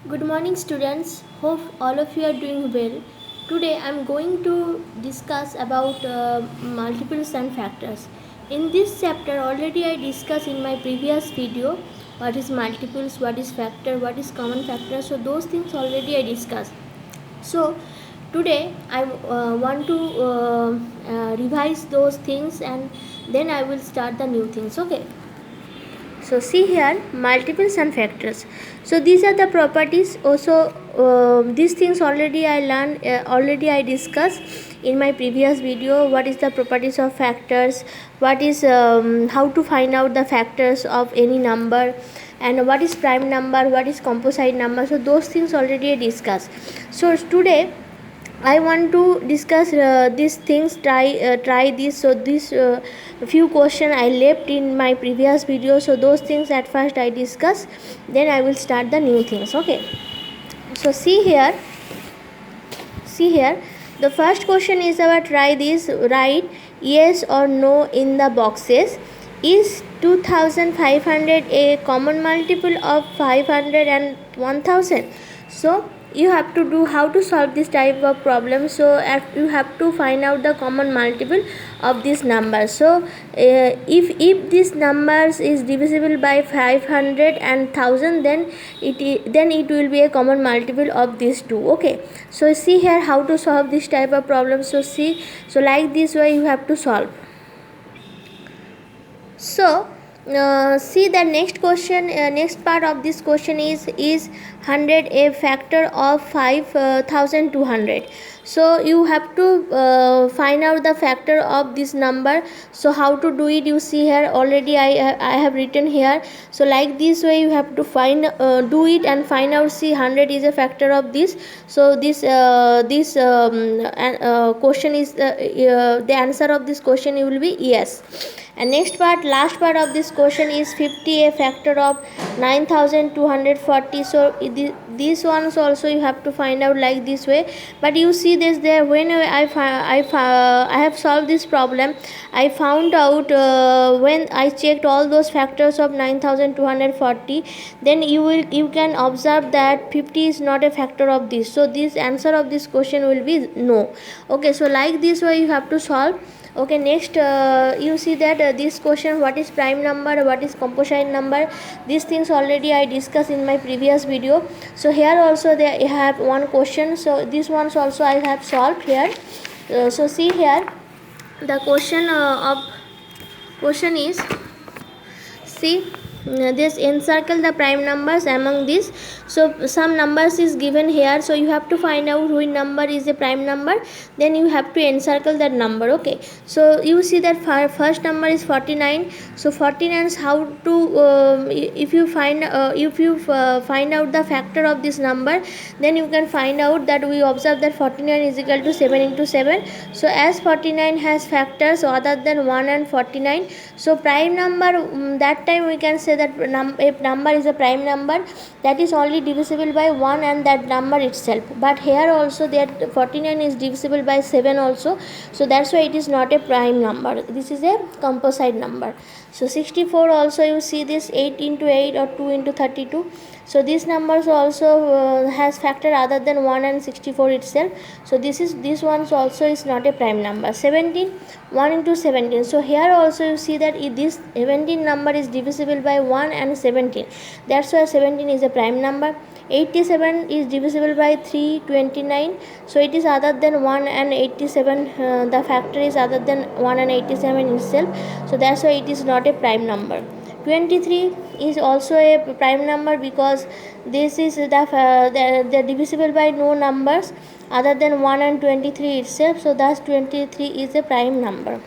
Good morning, students. Hope all of you are doing well. Today I am going to discuss about multiples and factors. In this chapter, already I discussed in my previous video what is multiples, what is factor, what is common factor. So those things already I discussed. So today I want to revise those things and then I will start the new things. Okay. So see here multiples and factors. So these are the properties. Also these things already I learned, already I discussed in my previous video. What is the properties of factors, what is how to find out the factors of any number, and what is prime number, what is composite number. So those things already I discussed. So today I want to discuss these things. Try this. So this few question I left in my previous video. So those things at first I discuss. Then I will start the new things. Okay. So see here. See here. The first question is about try this. Write yes or no in the boxes. Is 2500 a common multiple of 500 and 1000? So you have to do how to solve this type of problem. So you have to find out the common multiple of this number. So if this numbers is divisible by 500 and 1000, then it will be a common multiple of these two. Okay, so see here how to solve this type of problem. So see, so like this way you have to solve. So see the next question, next part of this question is 100 a factor of 5200? So you have to find out the factor of this number. So how to do it, you see here already I have written here. So like this way you have to find do it and find out. See, 100 is a factor of this. So this question is the answer of this question will be yes. And next part, last part of this question is 50 a factor of 9240. So these ones also you have to find out like this way. But you see this there, when I have solved this problem, I found out when I checked all those factors of 9240, then you can observe that 50 is not a factor of this. So this answer of this question will be no. Okay, so like this way you have to solve. Okay, next you see that this question, what is prime number, what is composite number, these things already I discussed in my previous video. So here also they have one question. So this ones also I have solved here. So see here the question question is, see, this encircle the prime numbers among these. So some numbers is given here, so you have to find out which number is a prime number, then you have to encircle that number. Okay, so you see that first number is 49. So 49 is how to if you find find out the factor of this number, then you can find out that we observe that 49 is equal to 7 into 7. So as 49 has factors other than 1 and 49, so prime number, that time we can say that if number is a prime number, that is only divisible by 1 and that number itself. But here also that 49 is divisible by 7 also, so that's why it is not a prime number. This is a composite number. So 64 also, you see this 8 into 8 or 2 into 32. So these numbers also has factor other than 1 and 64 itself. So this one also is not a prime number. 17, 1 into 17. So here also you see that if this 17 number is divisible by 1 and 17, that's why 17 is a prime number. 87 is divisible by 329, so it is other than 1 and 87, the factor is other than 1 and 87 itself, so that's why it is not a prime number. 23 is also a prime number because this is the divisible by no numbers other than 1 and 23 itself, so thus 23 is a prime number.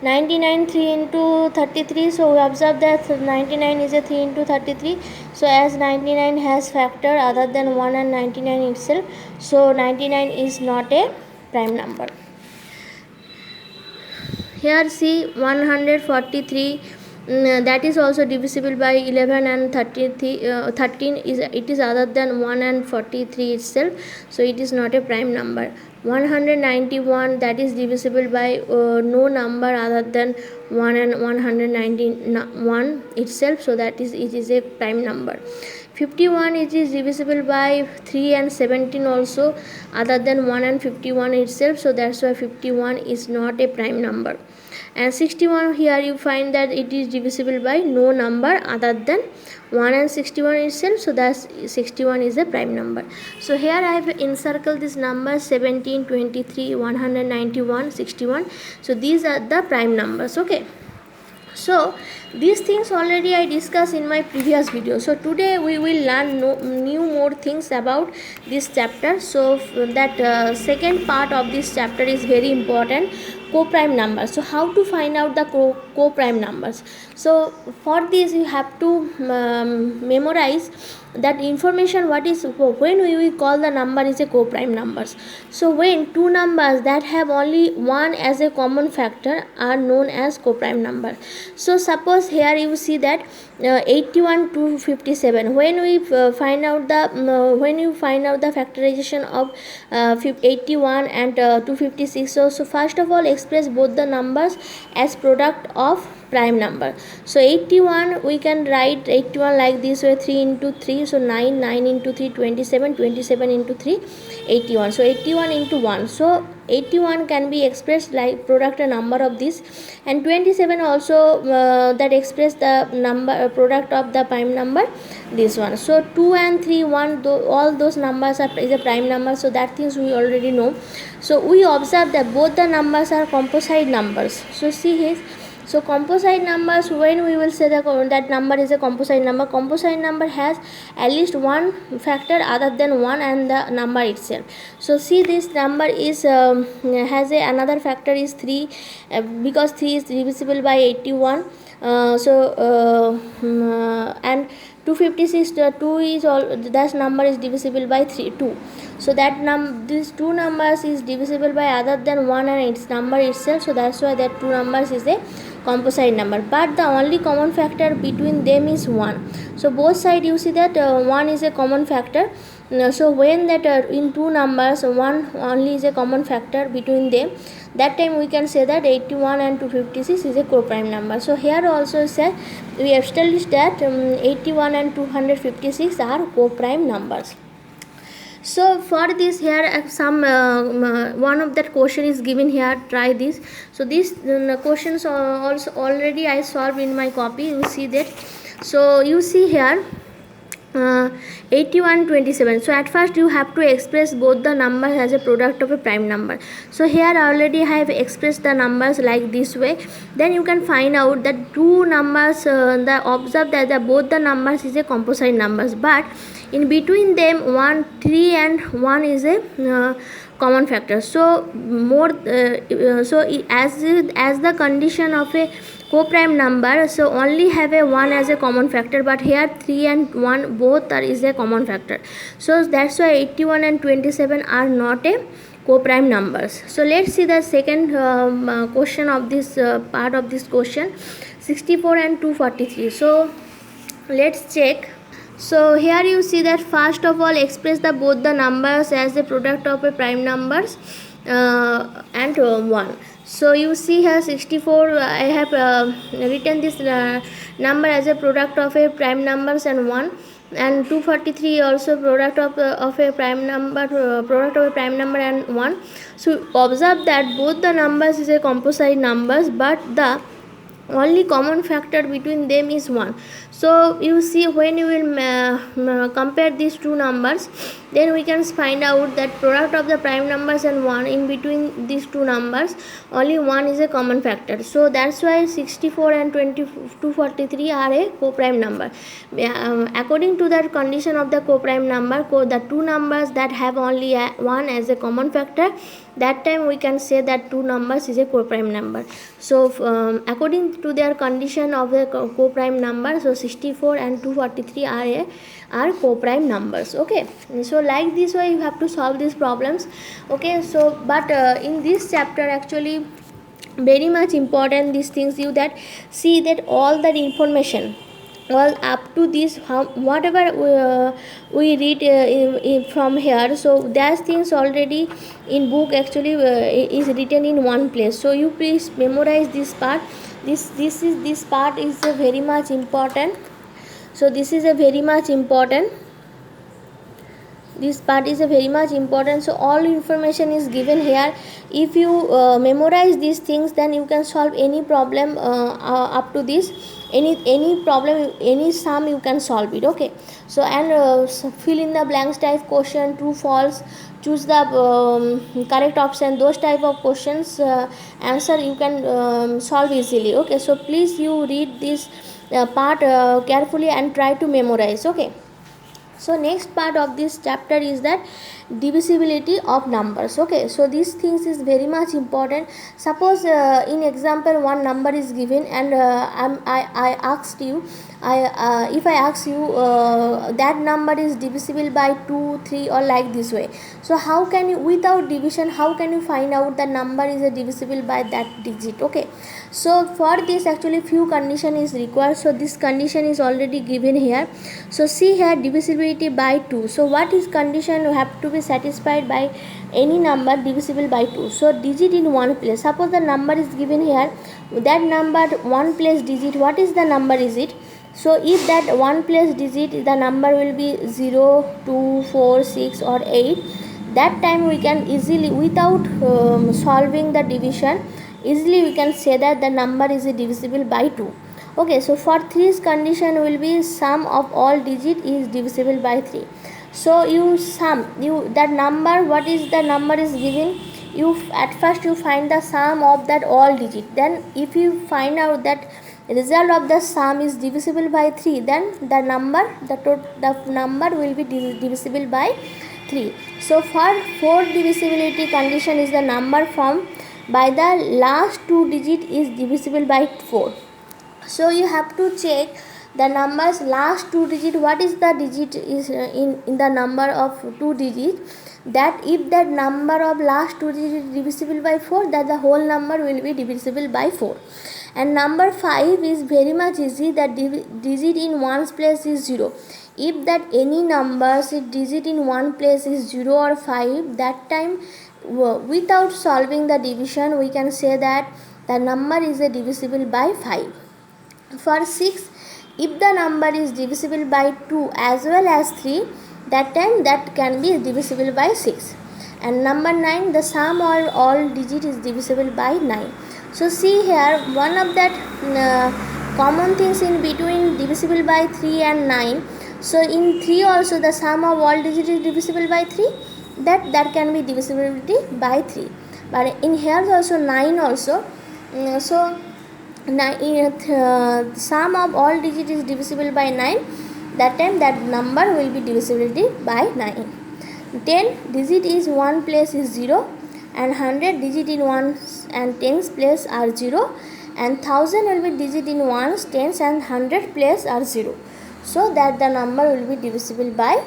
99 3 into 33, so we observe that 99 is a 3 into 33. So as 99 has factor other than 1 and 99 itself, so 99 is not a prime number. Here see 143, that is also divisible by 11 and 13 is, it is other than 1 and 43 itself, so it is not a prime number. 191, that is divisible by no number other than 1 and 191 itself, so that is, it is a prime number. 51 it is divisible by 3 and 17 also, other than 1 and 51 itself, so that's why 51 is not a prime number. And 61, here you find that it is divisible by no number other than 1 and 61 itself, so that's 61 is a prime number. So here I have encircled this number 17, 23, 191, 61. So these are the prime numbers. Okay, so these things already I discussed in my previous video. So today we will learn new more things about this chapter. So that second part of this chapter is very important, co-prime numbers. So how to find out the co-prime numbers? So for this you have to memorize that information, what is when we will call the number is a co-prime numbers. So when two numbers that have only one as a common factor are known as co-prime number. So suppose here you see that 81 to 57, when we find out the when you find out the factorization of 81 and 256, so first of all express both the numbers as product of prime number. So 81 we can write 81 like this way, 3 into 3, so 9, 9 into 3, 27, 27 into 3, 81. So 81 into 1, so 81 can be expressed like product a number of this, and 27 also that express the number product of the prime number, this one. So 2 and 3, 1, all those numbers are is a prime number, so that things we already know. So we observe that both the numbers are composite numbers. So see here, so composite numbers, when we will say that number is a composite number has at least one factor other than 1 and the number itself. So see, this number is has another factor is 3, because 3 is divisible by 81. And 256, 2 is all, that number is divisible by 2. So that these two numbers is divisible by other than 1 and its number itself, so that's why that two numbers is a composite number, but the only common factor between them is 1. So both side you see that 1 is a common factor. So when that in two numbers 1 only is a common factor between them, that time we can say that 81 and 256 is a co-prime number. So here also said we have established that 81 and 256 are co-prime numbers. So for this, here some one of that question is given here, try this. So these questions also already I solved in my copy, you see that. So you see here 81, 27. So at first you have to express both the numbers as a product of a prime number. So here already I have expressed the numbers like this way. Then you can find out that two numbers, observe that both the numbers is a composite numbers, but in between them 3 and 1 is a common factor. So more so as the condition of a co-prime number, so only have a 1 as a common factor, but here 3 and 1 both is a common factor. So that's why 81 and 27 are not a co-prime numbers. So let's see the second question of this part of this question, 64 and 243. So let's check. So here you see that first of all express both the numbers as a product of a prime numbers and 1. So you see here 64, I have written this number as a product of a prime numbers and 1, and 243 also product of a prime number, and 1. So observe that both the numbers is a composite numbers, but the only common factor between them is 1. So you see, when you will compare these two numbers, then we can find out that product of the prime numbers and 1, in between these two numbers only 1 is a common factor. So that's why 64 and 243 are a co-prime number. According to that condition of the co-prime number, the two numbers that have only 1 as a common factor, that time we can say that two numbers is a co-prime number. So according to their condition of the co-prime number, so 64 and 243 are co-prime numbers. Okay, so like this way you have to solve these problems. Okay, so but in this chapter actually very much important these things, you that see that all that information, well up to this whatever we read from here, so there's things already in book actually is written in one place. So you please memorize this part. This part is very much important. So this is a very much important, this part is a very much important. So all information is given here. If you memorize these things, then you can solve any problem up to this, any problem, any sum you can solve it. Okay, so and fill in the blanks type question, true false, choose the correct option, those type of questions answer you can solve easily. Okay, so please you read this part carefully and try to memorize. Okay, so next part of this chapter is that divisibility of numbers. Okay, so these things is very much important. Suppose in example one number is given, and I asked you, if I ask you that number is divisible by 2, 3 or like this way, so how can you, without division, how can you find out the number is divisible by that digit? Okay, so for this actually few condition is required. So this condition is already given here. So see here, divisibility by 2. So what is condition you have to be satisfied by any number divisible by 2? So digit in one place, suppose the number is given here, that number one place digit, what is the number is it? So if that one place digit, the number will be 0, 2, 4, 6 or 8, that time we can easily, without solving the division, easily we can say that the number is divisible by 2. Okay, so for 3's condition will be sum of all digit is divisible by 3. So you sum, you that number, what is the number is given, you at first you find the sum of that all digit, then if you find out that result of the sum is divisible by 3, then the number, the number will be divisible by 3. So for 4 divisibility condition is the number formed by the last 2 digit is divisible by 4. So you have to check the numbers last 2 digit, what is the digit is in the number of 2 digit, that if that number of last 2 digit is divisible by 4, that the whole number will be divisible by 4. And number 5 is very much easy, that digit in one's place is 0. If that any numbers digit in one place is 0 or 5, that time without solving the division we can say that the number is divisible by 5. For 6, if the number is divisible by 2 as well as 3, that time that can be divisible by 6. And number 9, the sum of all digit is divisible by 9. So see here, one of that common things in between divisible by 3 and 9. So in 3 also the sum of all digit is divisible by 3, that can be divisibility by 3. But in here also 9 also, so sum of all digit is divisible by 9, that time that number will be divisibility by 9. 10 digit is one place is 0, and 100 digit in ones and tens place are 0, and 1000 will be digit in ones, tens and 100 place are 0, so that the number will be divisible by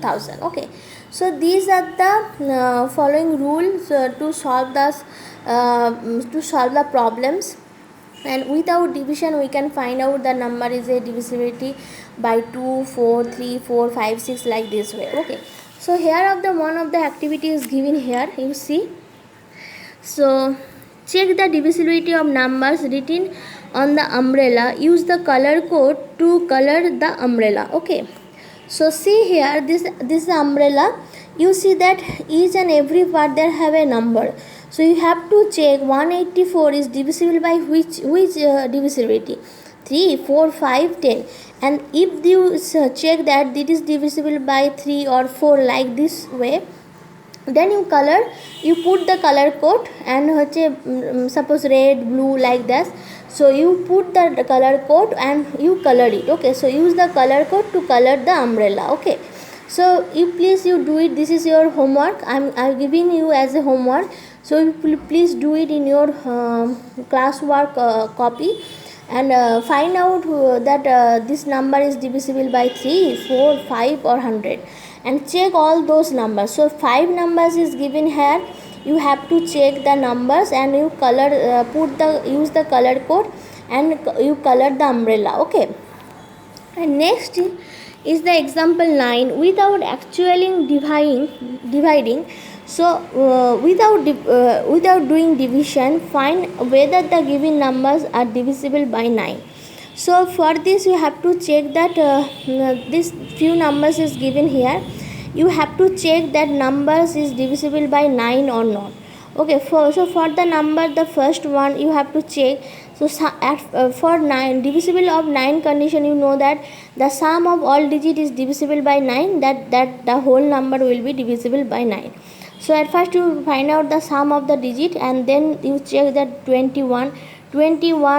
1000. Okay, so these are the following rules to solve the problems, and without division we can find out the number is a divisibility by 2, 4, 3, 4, 5, 6 like this way. Okay, so here of the one of the activity is given here, you see. So check the divisibility of numbers written on the umbrella, use the color code to color the umbrella. Okay, so see here, this umbrella, you see that each and every part there have a number. So you have to check 184 is divisible by which divisibility, 3, 4, 5, 10. And if you check that it is divisible by 3 or 4 like this way, then you put the color code, and suppose red, blue like that. So you put the color code and you color it. Okay, so use the color code to color the umbrella. Okay, so you please you do it, this is your homework, I'm giving you as a homework. So you please do it in your classwork copy, and find out that this number is divisible by 3, 4, 5 or 100, and check all those numbers. So 5 numbers is given here, you have to check the numbers and you color use the color code and you color the umbrella. Okay, and next is the example 9, without actually dividing. So without doing division, find whether the given numbers are divisible by 9. So for this you have to check that this few numbers is given here. You have to check that numbers is divisible by 9 or not. Okay, so for the number, the first one you have to check. So for 9 divisible of 9 condition, you know that the sum of all digit is divisible by 9, that the whole number will be divisible by 9. So at first you find out the sum of the digit, and then you check that 21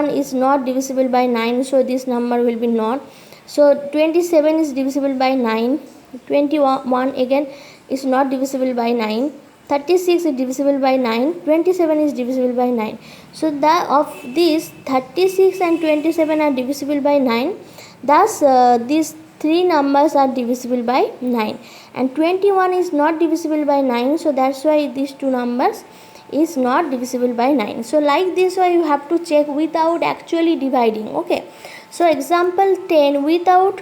is not divisible by 9, so this number will be not. So 27 is divisible by 9, 21 again is not divisible by 9, 36 is divisible by 9, 27 is divisible by 9. So the of these 36 and 27 are divisible by 9, thus these three numbers are divisible by 9, and 21 is not divisible by 9, so that's why these two numbers is not divisible by 9. So like this way you have to check without actually dividing. Okay, so example 10, without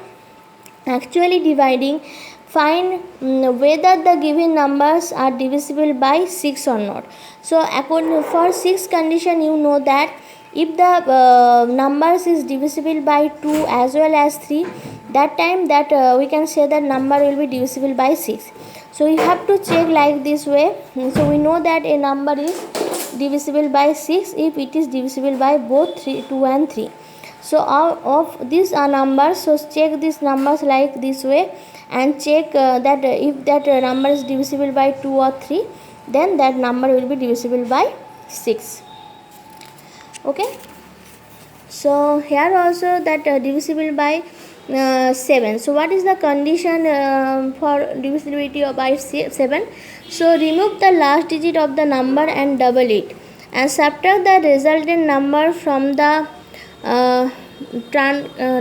actually dividing, find whether the given numbers are divisible by 6 or not. So according for 6 condition, you know that if the numbers is divisible by 2 as well as 3, that time that we can say that number will be divisible by 6. So you have to check like this way. So we know that a number is divisible by 6 if it is divisible by both 2 and 3. So of these are numbers, so check these numbers like this way, and check that if that number is divisible by 2 or 3, then that number will be divisible by 6. Okay, so here also that divisible by 7. So what is the condition for divisibility by 7? So remove the last digit of the number and double it, and subtract the resultant number from the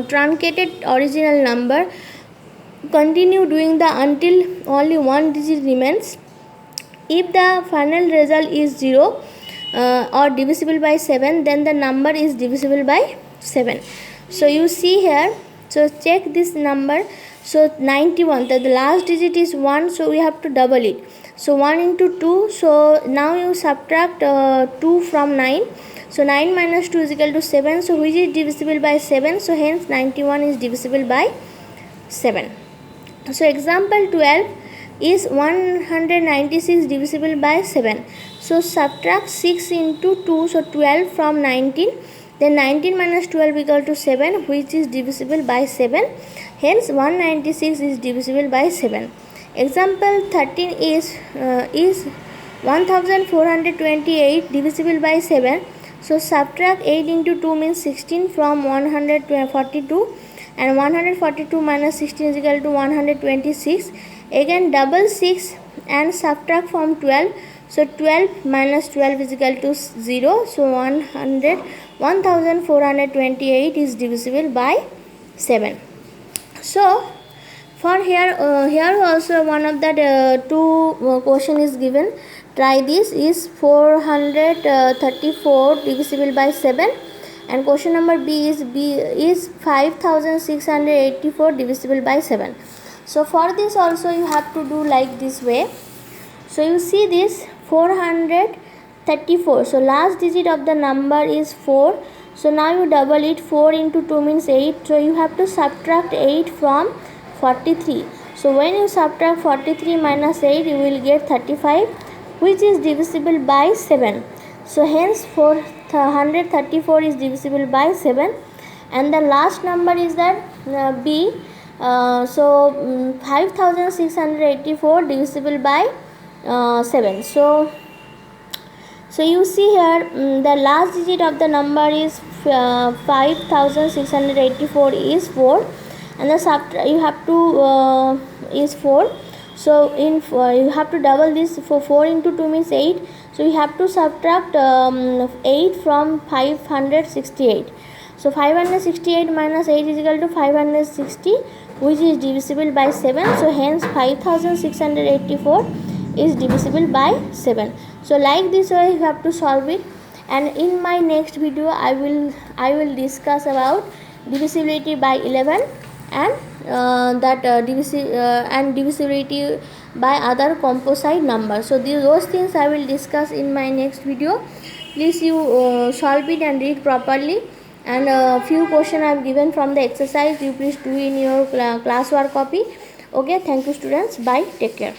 truncated original number. Continue doing the until only one digit remains. If the final result is 0 or divisible by 7, then the number is divisible by 7. So you see here, so check this number. So 91, the last digit is 1, so we have to double it. So 1 into 2, so now you subtract 2 from 9. So 9 minus 2 is equal to 7, so which is divisible by 7, so hence 91 is divisible by 7. So example 12 is 196 divisible by 7. So subtract 6 into 2, so 12 from 19, then 19 minus 12 equal to 7, which is divisible by 7, hence 196 is divisible by 7. Example 13 is 1428 divisible by 7. So subtract 8 into 2 means 16 from 142, and 142 minus 16 is equal to 126. Again double 6 and subtract from 12. So 12 minus 12 is equal to 0. So 1428 is divisible by 7. So for here also one of the two question is given. Try this. Is 434 divisible by 7, and question number B is 5684 divisible by 7. So for this also you have to do like this way. So you see this 434, so last digit of the number is 4, so now you double it. 4 into 2 means 8, so you have to subtract 8 from 43. So when you subtract 43 minus 8, you will get 35, which is divisible by 7. So hence 434 is divisible by 7, and the last number is that B. 5684 divisible by 7. So you see here the last digit of the number is 5684 is 4, and the you have to is 4. So you have to double this. For 4 into 2 means 8, so you have to subtract 8 from 568. So 568 minus 8 is equal to 560, which is divisible by 7. So hence 5684 is divisible by 7. So like this way you have to solve it, and in my next video I will discuss about divisibility by 11 and divisibility by other composite numbers. So those things I will discuss in my next video. Please you solve it and read properly, and few question I have given from the exercise. You please do in your classwork copy. Okay, thank you students. Bye, take care.